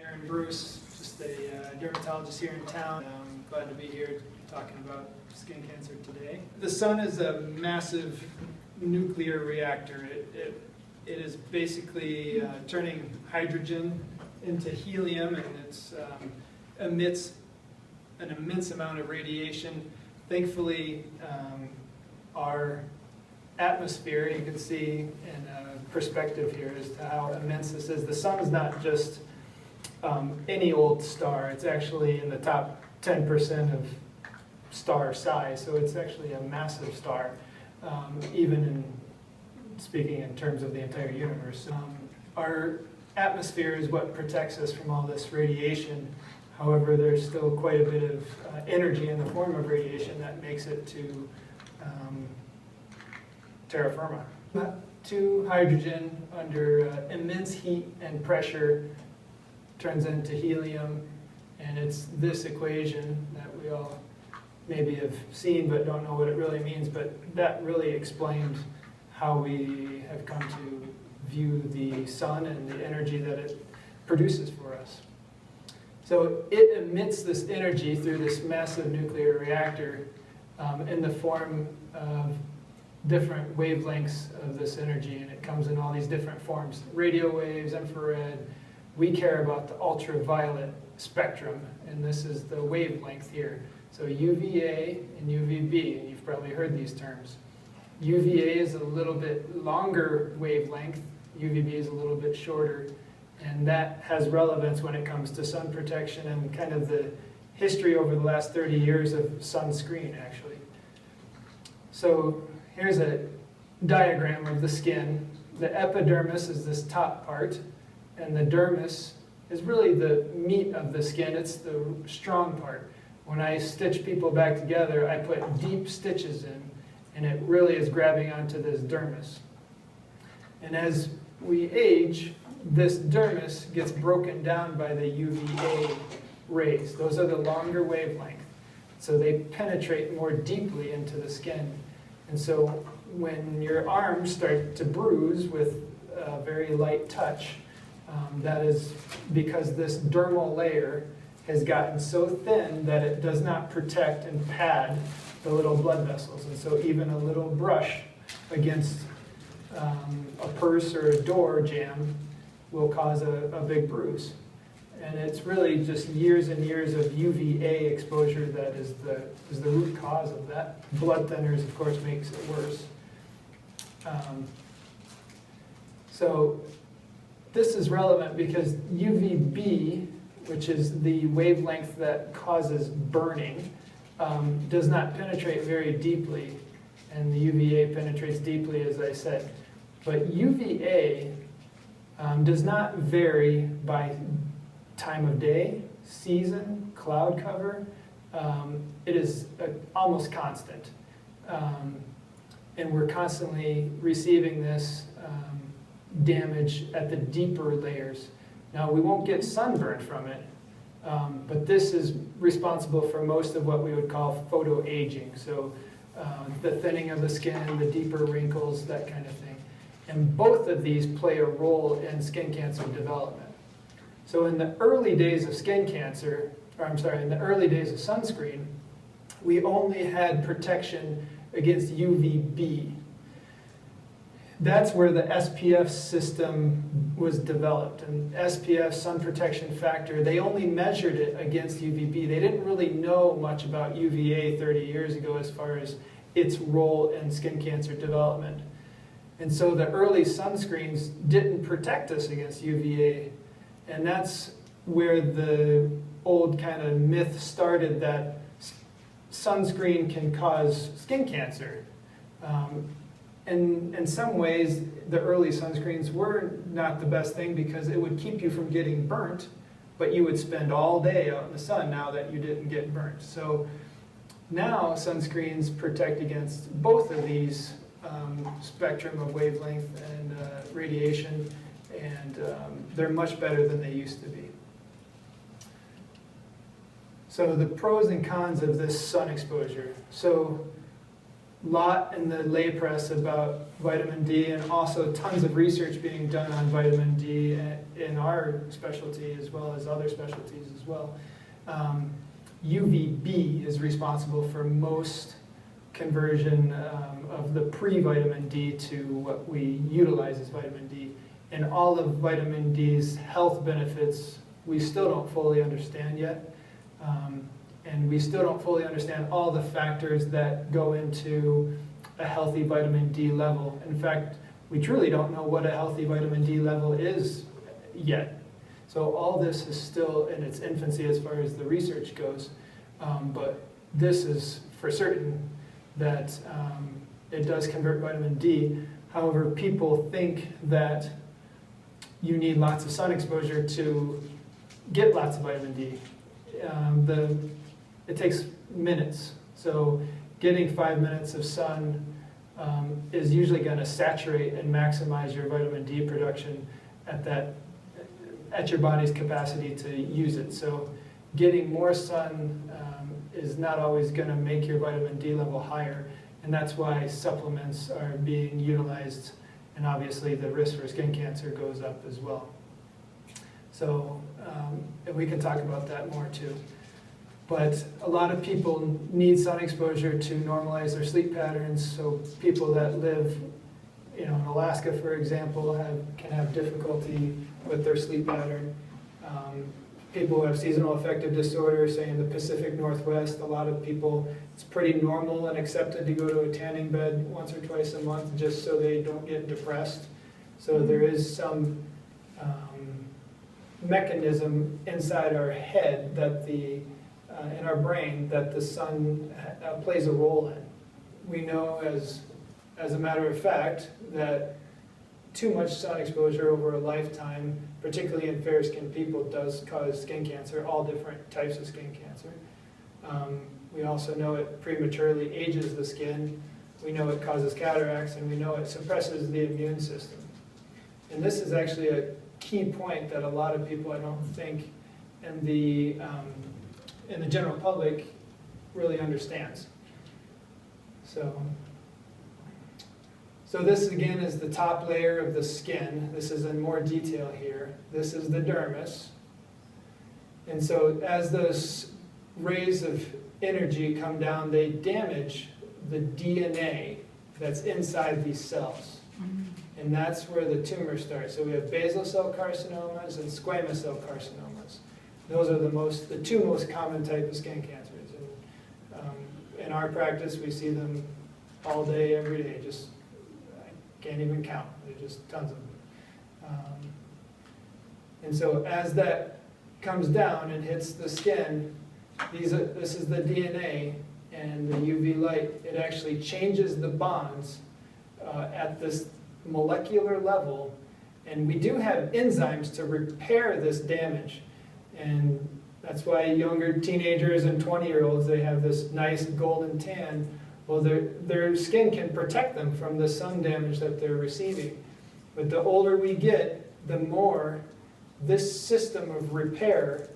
Aaron Bruce, just a dermatologist here in town. I'm glad to be here talking about skin cancer today. The sun is a massive nuclear reactor. It is basically turning hydrogen into helium, and it emits an immense amount of radiation. Thankfully, our atmosphere, you can see in perspective here as to how immense this is. The sun is not just any old star. It's actually in the top 10% of star size, so it's actually a massive star, even in speaking in terms of the entire universe. Our atmosphere is what protects us from all this radiation. However, there's still quite a bit of energy in the form of radiation that makes it to terra firma. To hydrogen under immense heat and pressure turns into helium, and it's this equation that we all maybe have seen but don't know what it really means, but that really explains how we have come to view the sun and the energy that it produces for us. So it emits this energy through this massive nuclear reactor in the form of different wavelengths of this energy, and it comes in all these different forms: radio waves, infrared. We care about the ultraviolet spectrum, and this is the wavelength here. So UVA and UVB, and you've probably heard these terms. UVA is a little bit longer wavelength, UVB is a little bit shorter, and that has relevance when it comes to sun protection and kind of the history over the last 30 years of sunscreen, actually. So here's a diagram of the skin. The epidermis is this top part, and the dermis is really the meat of the skin. It's the strong part. When I stitch people back together, I put deep stitches in, and it really is grabbing onto this dermis. And as we age, this dermis gets broken down by the UVA rays. Those are the longer wavelength, so they penetrate more deeply into the skin. And so when your arms start to bruise with a very light touch, that is because this dermal layer has gotten so thin that it does not protect and pad the little blood vessels. And so even a little brush against a purse or a door jamb will cause a big bruise. And it's really just years and years of UVA exposure that is the root cause of that. Blood thinners, of course, makes it worse. So this is relevant because UVB, which is the wavelength that causes burning, does not penetrate very deeply, and the UVA penetrates deeply, as I said. But UVA does not vary by time of day, season, cloud cover. It is almost constant. And we're constantly receiving this damage at the deeper layers. Now, we won't get sunburn from it, but this is responsible for most of what we would call photoaging. So the thinning of the skin, the deeper wrinkles, that kind of thing. And both of these play a role in skin cancer development. So in the early days of skin cancer, in the early days of sunscreen, we only had protection against UVB. That's where the SPF system was developed. And SPF, sun protection factor, they only measured it against UVB. They didn't really know much about UVA 30 years ago as far as its role in skin cancer development. And so the early sunscreens didn't protect us against UVA. And that's where the old kind of myth started that sunscreen can cause skin cancer. And in some ways, the early sunscreens were not the best thing because it would keep you from getting burnt, but you would spend all day out in the sun now that you didn't get burnt. So now sunscreens protect against both of these spectrum of wavelength and radiation, and they're much better than they used to be. So the pros and cons of this sun exposure. So lot in the lay press about vitamin D, and also tons of research being done on vitamin D in our specialty as well as other specialties as well. UVB is responsible for most conversion of the pre-vitamin D to what we utilize as vitamin D. And all of vitamin D's health benefits we still don't fully understand yet. And we still don't fully understand all the factors that go into a healthy vitamin D level. In fact, we truly don't know what a healthy vitamin D level is yet. So all this is still in its infancy as far as the research goes. But this is for certain that it does convert vitamin D. However, people think that you need lots of sun exposure to get lots of vitamin D. It takes minutes. So getting 5 minutes of sun is usually going to saturate and maximize your vitamin D production at your body's capacity to use it. So getting more sun is not always going to make your vitamin D level higher, and that's why supplements are being utilized, and obviously the risk for skin cancer goes up as well. So, and we can talk about that more too. But a lot of people need sun exposure to normalize their sleep patterns. So people that live, in Alaska, for example, can have difficulty with their sleep pattern. People who have seasonal affective disorder, say in the Pacific Northwest, a lot of people, it's pretty normal and accepted to go to a tanning bed once or twice a month just so they don't get depressed. So there is some mechanism inside our head that in our brain that the sun plays a role in. We know as a matter of fact that too much sun exposure over a lifetime, particularly in fair-skinned people, does cause skin cancer, all different types of skin cancer. We also know it prematurely ages the skin. We know it causes cataracts, and we know it suppresses the immune system. And this is actually a key point that a lot of people, I don't think, in the general public really understands. So this again is the top layer of the skin. This is in more detail here. This is the dermis. And so as those rays of energy come down, they damage the DNA that's inside these cells. And that's where the tumor starts. So we have basal cell carcinomas and squamous cell carcinomas. Those are the two most common types of skin cancers. And in our practice, we see them all day, every day. I can't even count. There's just tons of them. And so as that comes down and hits the skin, this is the DNA, and the UV light, it actually changes the bonds at this molecular level. And we do have enzymes to repair this damage. And that's why younger teenagers and 20-year-olds, they have this nice golden tan. Well, their skin can protect them from the sun damage that they're receiving. But the older we get, the more this system of repair,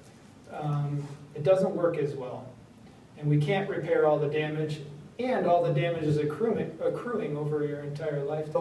it doesn't work as well. And we can't repair all the damage, and all the damage is accruing over your entire life.